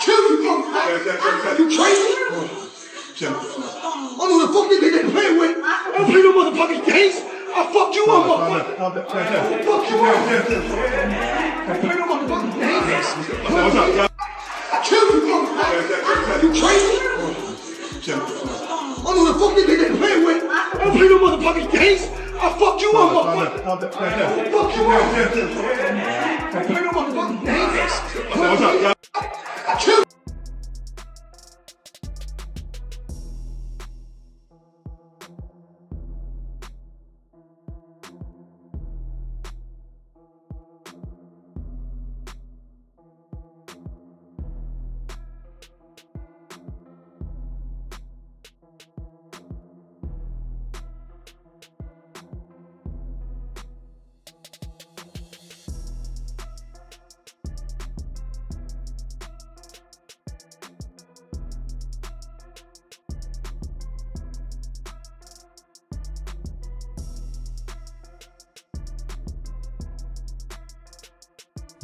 Kill you, bro. You crazy? I don't know who the fuck you think they playing with. I don't play no motherfucking games. I fucked you up, motherfucker. I fucked you up. I play no motherfucking games. Kill you, bro. You crazy? I don't know who the fuck you think they playing with. I don't play no motherfucking games. I fucked you up, motherfucker. I fucked you up. I play no motherfucking games. Kill you.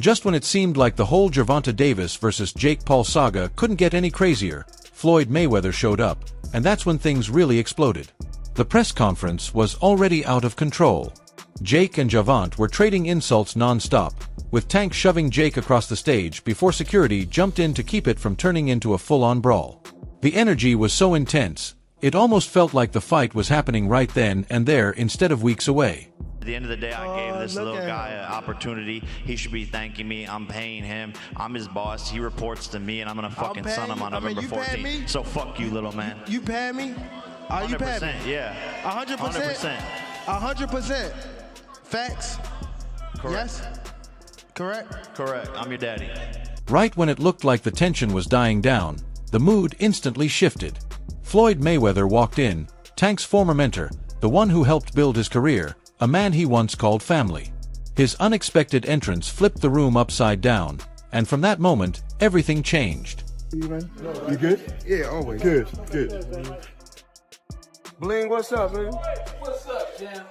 Just when it seemed like the whole Gervonta Davis versus Jake Paul saga couldn't get any crazier, Floyd Mayweather showed up, and that's when things really exploded. The press conference was already out of control. Jake and Gervonta were trading insults non-stop, with Tank shoving Jake across the stage before security jumped in to keep it from turning into a full-on brawl. The energy was so intense, it almost felt like the fight was happening right then and there instead of weeks away. At the end of the day, I gave this little guy an opportunity. He should be thanking me. I'm paying him. I'm his boss. He reports to me, and I'm gonna fucking son him on November 14th. So fuck you, little man. You pay me? Are you paying me? Yeah. 100%. 100%. Facts. Correct. Yes. Correct. Correct. I'm your daddy. Right when it looked like the tension was dying down, the mood instantly shifted. Floyd Mayweather walked in, Tank's former mentor, the one who helped build his career, a man he once called family. His unexpected entrance flipped the room upside down, and from that moment, everything changed. You good? Yeah, always. Good. Bling, what's up, man? What's up, Jam?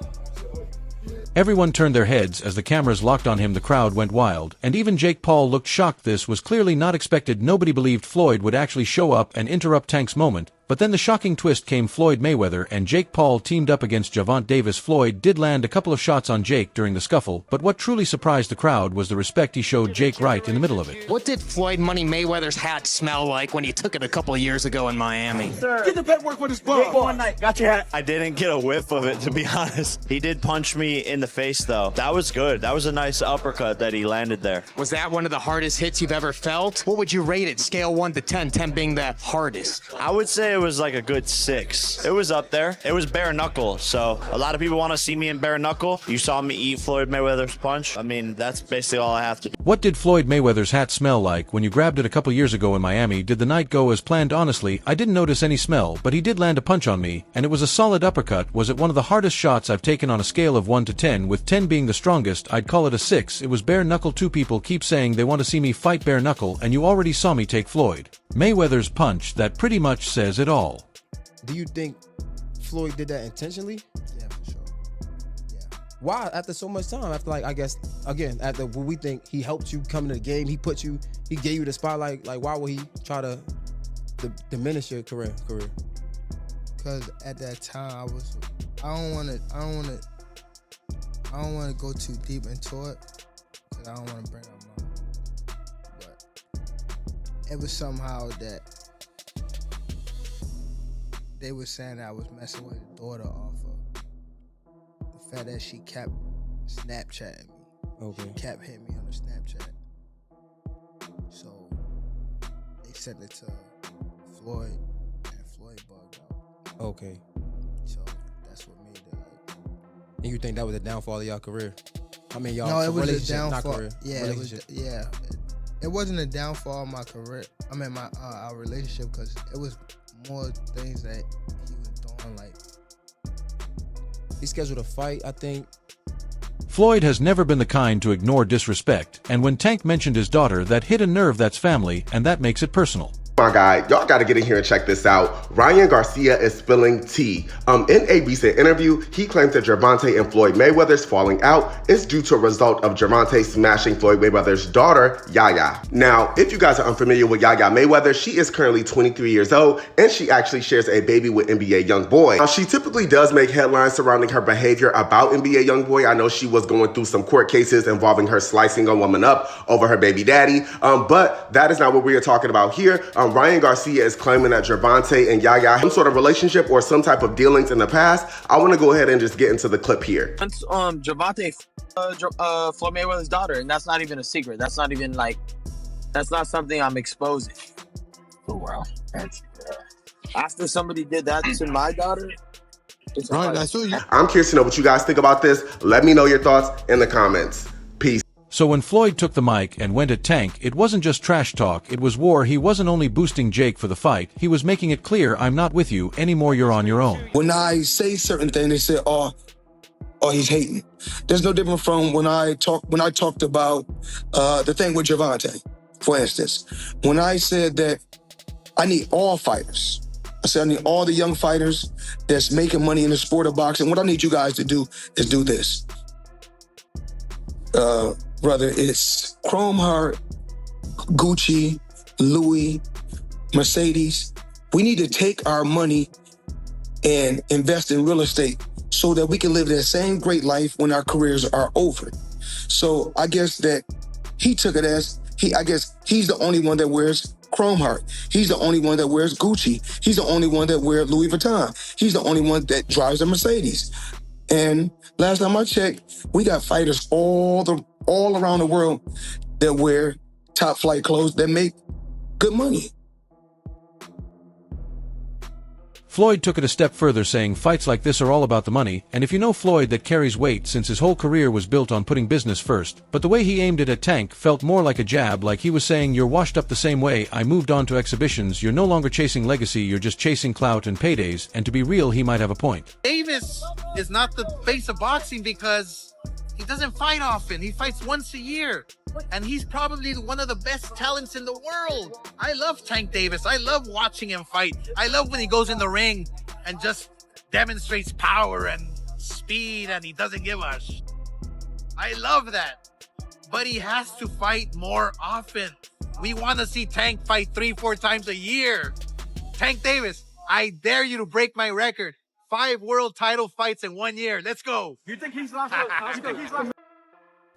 Everyone turned their heads as the cameras locked on him. The crowd went wild, and even Jake Paul looked shocked. This was clearly not expected. Nobody believed Floyd would actually show up and interrupt Tank's moment. But then the shocking twist came. Floyd Mayweather and Jake Paul teamed up against Gervonta Davis. Floyd did land a couple of shots on Jake during the scuffle, but what truly surprised the crowd was the respect he showed Jake right in the middle of it. What did Floyd Money Mayweather's hat smell like when he took it a couple of years ago in Miami? Get the paperwork for this ball. One night. Got your hat. I didn't get a whiff of it, to be honest. He did punch me in the face, though. That was good. That was a nice uppercut that he landed there. Was that one of the hardest hits you've ever felt? What would you rate it? Scale 1 to 10, 10 being the hardest. I would say it was like a good 6. It was up there. It was bare knuckle, so a lot of people want to see me in bare knuckle. You saw me eat Floyd Mayweather's punch. I mean, that's basically all I have to do. What did Floyd Mayweather's hat smell like when you grabbed it a couple years ago in Miami? Did the night go as planned? Honestly, I didn't notice any smell, but he did land a punch on me, and it was a solid uppercut. Was it one of the hardest shots I've taken on a scale of 1 to 10, with 10 being the strongest? I'd call it a 6. It was bare knuckle. Two people keep saying they want to see me fight bare knuckle, and you already saw me take Floyd Mayweather's punch. That pretty much says it all. Do you think Floyd did that intentionally? Yeah, for sure. Yeah. Why? After so much time, after like, I guess, again, after what we think he helped you come into the game, he gave you the spotlight, like why would he try to diminish your career? Because at that time I don't want to go too deep into it because I don't want to bring up mine. But it was somehow that they were saying that I was messing with his daughter off of the fact that she kept Snapchatting me. Okay. She kept hitting me on the Snapchat. So they sent it to Floyd, and Floyd bugged out. Okay. So that's what made it like. And you think that was a downfall of y'all career? I mean, y'all No, it was a relationship, not downfall. career. Yeah, Relationship. it wasn't a downfall of my career. I mean, my our relationship, because it was more things that he was doing. Like, he scheduled a fight, I think. Floyd has never been the kind to ignore disrespect, and when Tank mentioned his daughter, that hit a nerve. That's family, and that makes it personal. My guy, y'all gotta get in here and check this out. Ryan Garcia is spilling tea. In a recent interview, he claims that Gervonta and Floyd Mayweather's falling out is due to a result of Gervonta smashing Floyd Mayweather's daughter, Yaya. Now, if you guys are unfamiliar with Yaya Mayweather, she is currently 23 years old, and she actually shares a baby with NBA YoungBoy. Now, she typically does make headlines surrounding her behavior about NBA YoungBoy. I know she was going through some court cases involving her slicing a woman up over her baby daddy, but that is not what we are talking about here. Ryan Garcia is claiming that Gervonta and Yaya have some sort of relationship or some type of dealings in the past. I want to go ahead and just get into the clip here. Gervonta, Floyd Mayweather's daughter, and that's not even a secret. That's not even like, that's not something I'm exposing. Oh wow! After somebody did that to my daughter, it's I'm curious to know what you guys think about this. Let me know your thoughts in the comments. Peace. So when Floyd took the mic and went at Tank, it wasn't just trash talk, it was war. He wasn't only boosting Jake for the fight, he was making it clear, I'm not with you anymore, you're on your own. When I say certain things, they say, oh, he's hating. There's no different from when I talked about the thing with Gervonta, for instance. When I said that I need all fighters. I said I need all the young fighters that's making money in the sport of boxing. What I need you guys to do is do this. Whether it's Chrome Heart, Gucci, Louis, Mercedes, we need to take our money and invest in real estate so that we can live that same great life when our careers are over. So I guess that he took it as, I guess he's the only one that wears Chrome Heart. He's the only one that wears Gucci. He's the only one that wears Louis Vuitton. He's the only one that drives a Mercedes. And last time I checked, we got fighters all around the world that wear top flight clothes that make good money. Floyd took it a step further, saying fights like this are all about the money, and if you know Floyd, that carries weight since his whole career was built on putting business first. But the way he aimed it at Tank felt more like a jab, like he was saying, you're washed up the same way, I moved on to exhibitions, you're no longer chasing legacy, you're just chasing clout and paydays, and to be real, he might have a point. Davis is not the face of boxing because he doesn't fight often. He fights once a year. And he's probably one of the best talents in the world. I love Tank Davis. I love watching him fight. I love when he goes in the ring and just demonstrates power and speed and he doesn't give a sh. I love that. But he has to fight more often. We want to see Tank fight 3-4 times a year. Tank Davis, I dare you to break my record. 5 world title fights in 1 year. Let's go. You think he's lost?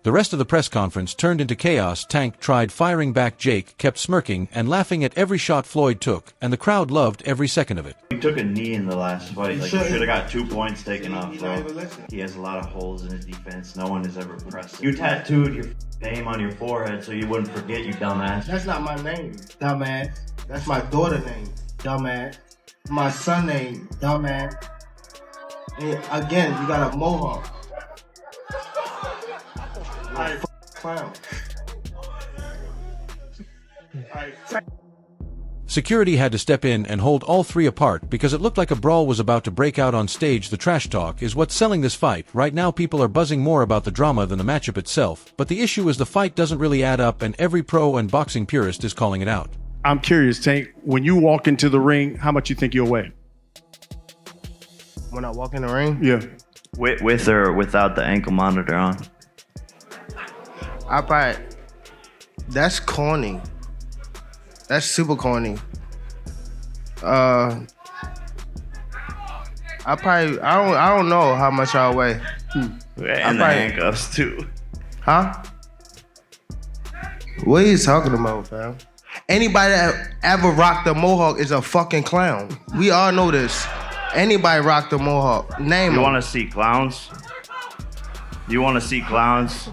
The rest of the press conference turned into chaos. Tank tried firing back, Jake kept smirking and laughing at every shot Floyd took, and the crowd loved every second of it. He took a knee in the last fight. Like, he should have got 2 points taken off, bro. He has a lot of holes in his defense. No one has ever pressed him. You tattooed your name on your forehead so you wouldn't forget, you dumbass. That's not my name, dumbass. That's my daughter's name, dumbass. My son's name, dumbass. And again, you got a mohawk. Clown. Security had to step in and hold all three apart because it looked like a brawl was about to break out on stage. The trash talk is what's selling this fight. Right now people are buzzing more about the drama than the matchup itself, but the issue is the fight doesn't really add up and every pro and boxing purist is calling it out. I'm curious, Tank, when you walk into the ring, how much you think you'll weigh? When I walk in the ring? Yeah. With or without the ankle monitor on? That's corny. That's super corny. I don't know how much I'll weigh. And the handcuffs too. Huh? What are you talking about, fam? Anybody that ever rocked a mohawk is a fucking clown. We all know this. Anybody rocked a mohawk, name them. You want to see clowns? You want to see clowns?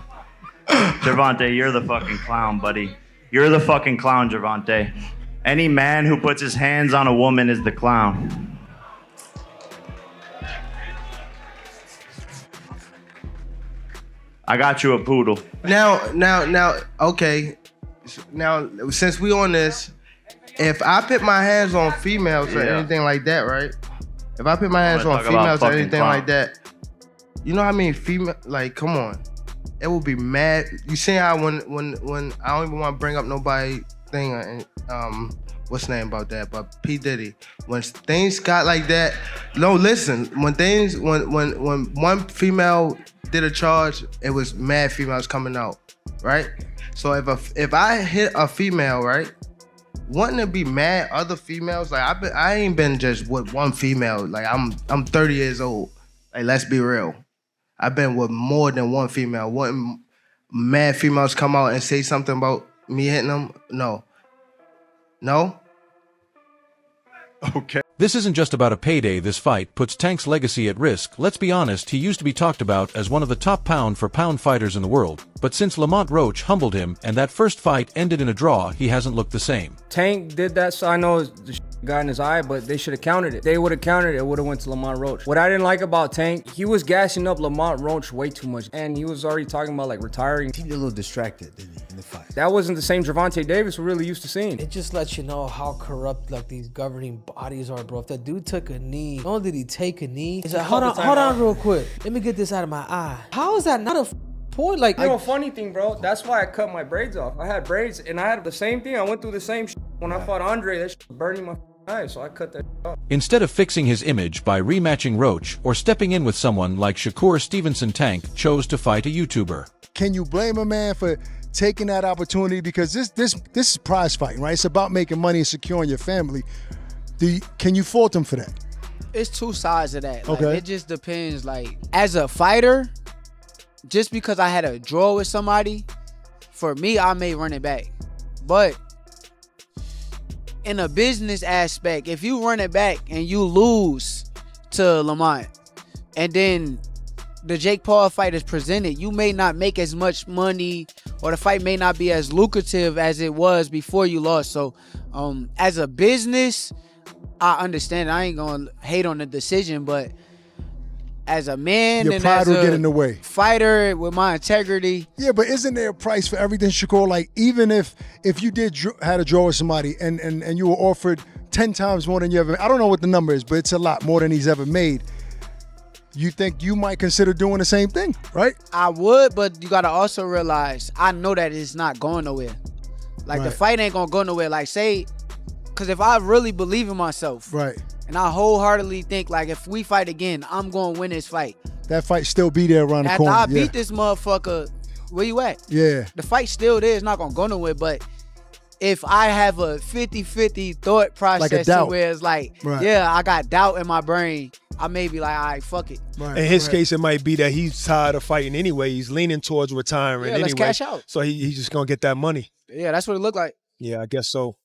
Gervonta, you're the fucking clown, buddy. You're the fucking clown, Gervonta. Any man who puts his hands on a woman is the clown. I got you a poodle. Now, okay. Now, since we on this, if I put my hands on females or anything like that, right? If I put my hands on females or anything like that, you know how many female, like, come on. It will be mad. You see how when I don't even want to bring up nobody thing, what's the name about that? But P Diddy. When things got like that, no, listen. When one female did a charge, it was mad females coming out, right? So if I hit a female, right, wouldn't it be mad other females? Like I ain't been just with one female. Like I'm 30 years old. Like let's be real. I've been with more than one female. Wouldn't mad females come out and say something about me hitting them? No. Okay. This isn't just about a payday. This fight puts Tank's legacy at risk. Let's be honest, he used to be talked about as one of the top pound-for-pound fighters in the world. But since Lamont Roach humbled him and that first fight ended in a draw, he hasn't looked the same. Tank did that, so I know the got in his eye, but they should have countered it. They would have countered it, would have went to Lamont Roach. What I didn't like about Tank, he was gassing up Lamont Roach way too much, and he was already talking about like retiring. He got a little distracted, didn't he, in the fight? That wasn't the same Gervonta Davis we're really used to seeing. It just lets you know how corrupt like these governing bodies are, bro. If that dude took a knee, not only did he take a knee, he's like, hold on real quick. Let me get this out of my eye. How is that not a point? Like, you know, funny thing, bro, that's why I cut my braids off. I had braids, and I had the same thing. I went through the same shit when I fought Andre. That shit was burning my eyes, so I cut that off. Instead of fixing his image by rematching Roach or stepping in with someone like Shakur Stevenson, Tank chose to fight a YouTuber. Can you blame a man for taking that opportunity? Because this is prize fighting, right? It's about making money and securing your family. Can you fault him for that? It's two sides of that. Like, okay. It just depends. Like, as a fighter, just because I had a draw with somebody, for me, I may run it back. But in a business aspect, if you run it back and you lose to Lamont, and then the Jake Paul fight is presented, you may not make as much money, or the fight may not be as lucrative as it was before you lost. So as a business, I understand. I ain't gonna hate on the decision, but as a man Your and pride as will a get in the way. Fighter with my integrity. Yeah, but isn't there a price for everything, Shakur? Like, even if you had a draw with somebody and you were offered 10 times more than you ever, I don't know what the number is, but it's a lot more than he's ever made. You think you might consider doing the same thing, right? I would, but you gotta also realize, I know that it's not going nowhere. Like, the fight ain't gonna go nowhere. Like, say, because if I really believe in myself, right, and I wholeheartedly think, like, if we fight again, I'm gonna win this fight. That fight still be there around the After corner. I beat this motherfucker, where you at? Yeah. The fight still there. It's not gonna go nowhere. But if I have a 50-50 thought process, Like a doubt. where it's like, Right. yeah, I got doubt in my brain, I may be like, all right, fuck it. Right. In his case, it might be that he's tired of fighting anyway. He's leaning towards retiring Yeah, anyway. let's cash out. So he's just going to get that money. Yeah, that's what it looked like. Yeah, I guess so.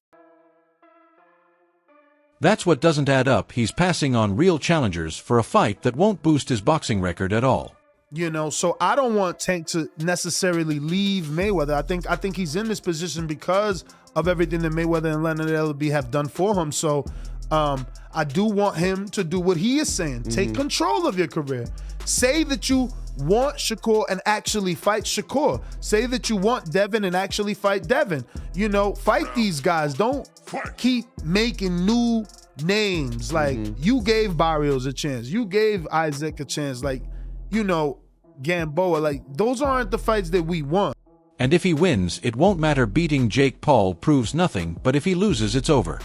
That's what doesn't add up. He's passing on real challengers for a fight that won't boost his boxing record at all. You know, so I don't want Tank to necessarily leave Mayweather. I think he's in this position because of everything that Mayweather and Leonard Ellerbe have done for him. So I do want him to do what he is saying. Take control of your career. Say that you want Shakur and actually fight Shakur. Say that you want Devin and actually fight Devin. You know, fight these guys. Don't keep making new names. Like, you gave Barrios a chance. You gave Isaac a chance. Like, you know, Gamboa. Like, those aren't the fights that we want. And if he wins, it won't matter. Beating Jake Paul proves nothing, but if he loses, it's over.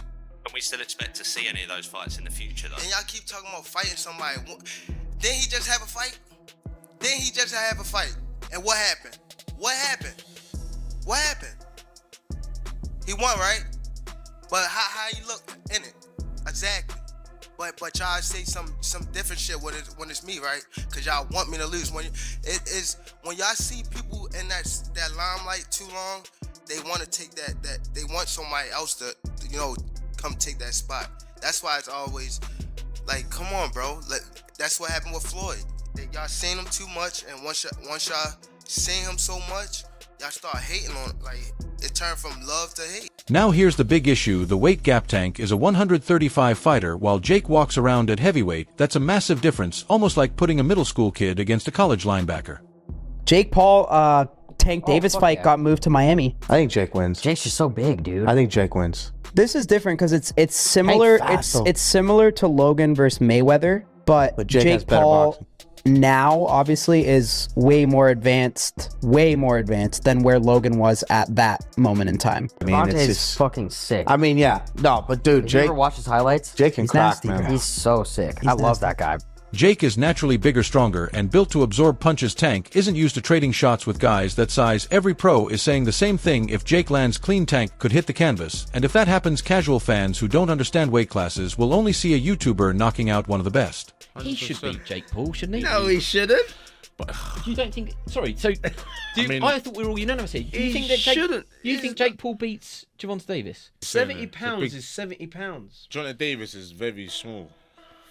Can we still expect to see any of those fights in the future, though? And y'all keep talking about fighting somebody. Didn't he just have a fight? Didn't he just have a fight? And what happened? What happened? What happened? He won, right? But how you look in it? Exactly. But y'all say some different shit when it's me, right? Cause y'all want me to lose. When y'all see people in that limelight too long, they want to take that they want somebody else to, you know, come take that spot. That's why it's always like, come on, bro. That's what happened with Floyd. Y'all seen him too much, and once y'all seen him so much, y'all start hating on it. Like, it turned from love to hate. Now here's the big issue. The weight gap. Tank is a 135 fighter while Jake walks around at heavyweight. That's a massive difference, almost like putting a middle school kid against a college linebacker. Jake Paul, Tank Davis fight got moved to Miami. I think Jake wins. Jake's just so big, dude. I think Jake wins. This is different because it's similar. It's similar to Logan versus Mayweather, but Jake has better Paul. boxing. now, obviously, is way more advanced than where Logan was at that moment in time. Gervonta's fucking sick. I mean, yeah. No, but dude, Did Jake. you ever watch his highlights? Jake can He's crack, nasty, man. He's so sick. I love that guy. Jake is naturally bigger, stronger, and built to absorb punches. Tank isn't used to trading shots with guys that size. Every pro is saying the same thing. If Jake lands clean, Tank could hit the canvas. And if that happens, casual fans who don't understand weight classes will only see a YouTuber knocking out one of the best. He should beat Jake Paul, shouldn't he? No, he shouldn't. You don't think? Sorry. So, I thought we were all unanimous here. Do you think that shouldn't. You think Jake Paul beats Gervonta Davis? 70 pounds is 70 pounds. Gervonta Davis is very small.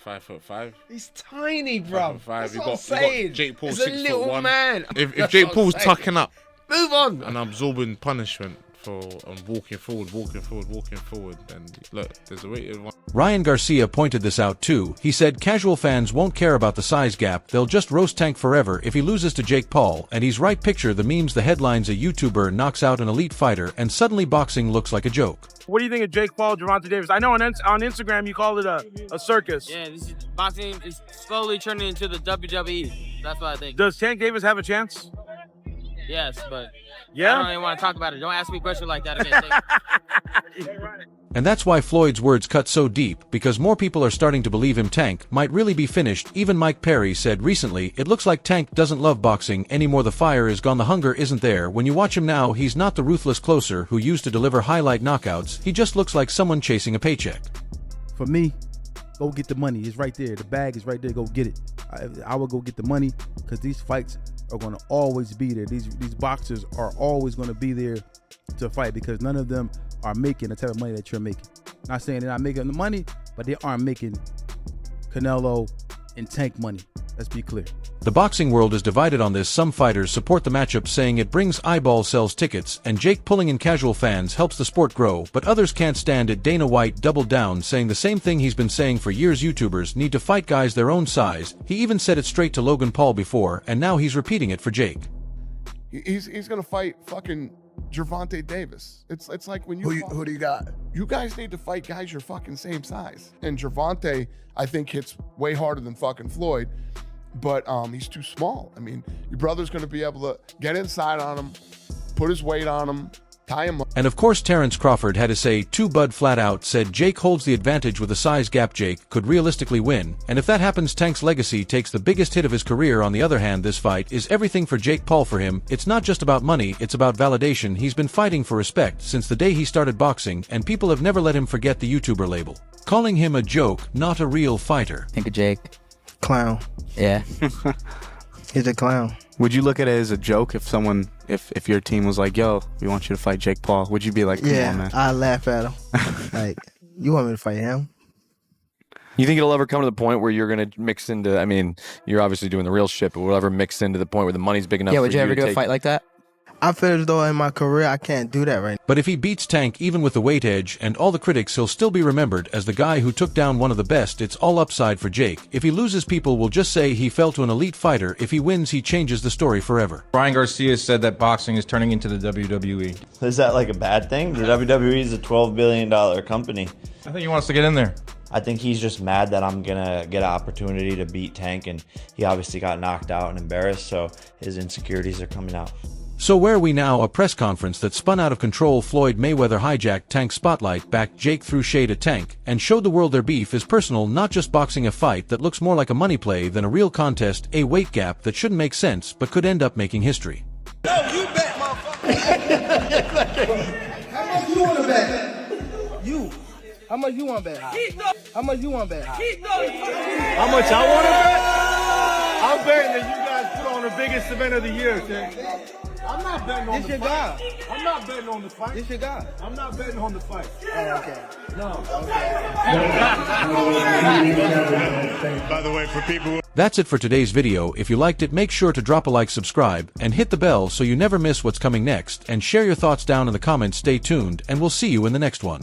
5'5". He's tiny, bro. 5'5". That's You what I'm got saying. Jake Paul He's a 6'1". little man. If That's Jake what Paul's I'm saying. tucking up, move on, and absorbing punishment for walking forward, then look, there's a way. Ryan Garcia pointed this out too. He said casual fans won't care about the size gap, they'll just roast Tank forever if he loses to Jake Paul, and he's right. Picture the memes, the headlines: a YouTuber knocks out an elite fighter and suddenly boxing looks like a joke. What do you think of Jake Paul, Gervonta Davis? I know on Instagram you call it a circus. Yeah, this is boxing is slowly turning into the WWE. That's what I think. Does Tank Davis have a chance? Yes, but Yeah? I don't even want to talk about it. Don't ask me a question like that again. And that's why Floyd's words cut so deep, because more people are starting to believe him. Tank might really be finished. Even Mike Perry said recently, it looks like Tank doesn't love boxing anymore. The fire is gone, the hunger isn't there. When you watch him now, he's not the ruthless closer who used to deliver highlight knockouts. He just looks like someone chasing a paycheck. For me, go get the money. It's right there. The bag is right there. Go get it. I will go get the money because these fights are going to always be there. These boxers are always going to be there to fight because none of them are making the type of money that you're making. Not saying they're not making the money, but they aren't making Canelo and Tank money. Let's be clear. The boxing world is divided on this. Some fighters support the matchup, saying it brings eyeballs, sells tickets, and Jake pulling in casual fans helps the sport grow, but others can't stand it. Dana White doubled down, saying the same thing he's been saying for years: YouTubers need to fight guys their own size. He even said it straight to Logan Paul before, and now he's repeating it for Jake. He's gonna fight fucking Gervonta Davis. It's like when you Who do you got? You guys need to fight guys your fucking same size. And Gervonta, I think, hits way harder than fucking Floyd, but he's too small. I mean, your brother's gonna be able to get inside on him, put his weight on him, tie him up. And of course Terrence Crawford had to say too. Bud flat out said Jake holds the advantage with a size gap. Jake could realistically win, and if that happens, Tank's legacy takes the biggest hit of his career. On the other hand, this fight is everything for Jake Paul. For him, it's not just about money, it's about validation. He's been fighting for respect since the day he started boxing, and people have never let him forget the YouTuber label, calling him a joke, not a real fighter. Think of Jake. Clown. Yeah. He's a clown. Would you look at it as a joke if someone, if your team was like, yo, we want you to fight Jake Paul? Would you be like, come on, man? I laugh at him. Like, you want me to fight him? You think it'll ever come to the point where you're going to mix into, I mean, you're obviously doing the real shit, but will it ever mix into the point where the money's big enough Yeah, for would you ever to do a take- fight like that? I feel as though in my career I can't do that right now. But if he beats Tank, even with the weight edge and all the critics, he'll still be remembered as the guy who took down one of the best. It's all upside for Jake. If he loses, people will just say he fell to an elite fighter. If he wins, he changes the story forever. Ryan Garcia said that boxing is turning into the WWE. Is that like a bad thing? The WWE is a $12 billion company. I think he wants to get in there. I think he's just mad that I'm gonna get an opportunity to beat Tank, and he obviously got knocked out and embarrassed, so his insecurities are coming out. So where are we now? A press conference that spun out of control. Floyd Mayweather hijacked Tank's spotlight, backed Jake, threw shade at Tank, and showed the world their beef is personal, not just boxing. A fight that looks more like a money play than a real contest, a weight gap that shouldn't make sense but could end up making history. No, you bet, motherfucker. How much you want to bet? You. How much you want to bet? How much you want to bet? How much I want to bet? I'm betting that you guys put on the biggest event of the year, Tank. I'm not betting on the fight. I'm not betting on the fight. This your guy. I'm not betting on the fight. Oh, okay. No. By the way, for people who That's it for today's video. If you liked it, make sure to drop a like, subscribe, and hit the bell so you never miss what's coming next, and share your thoughts down in the comments. Stay tuned, and we'll see you in the next one.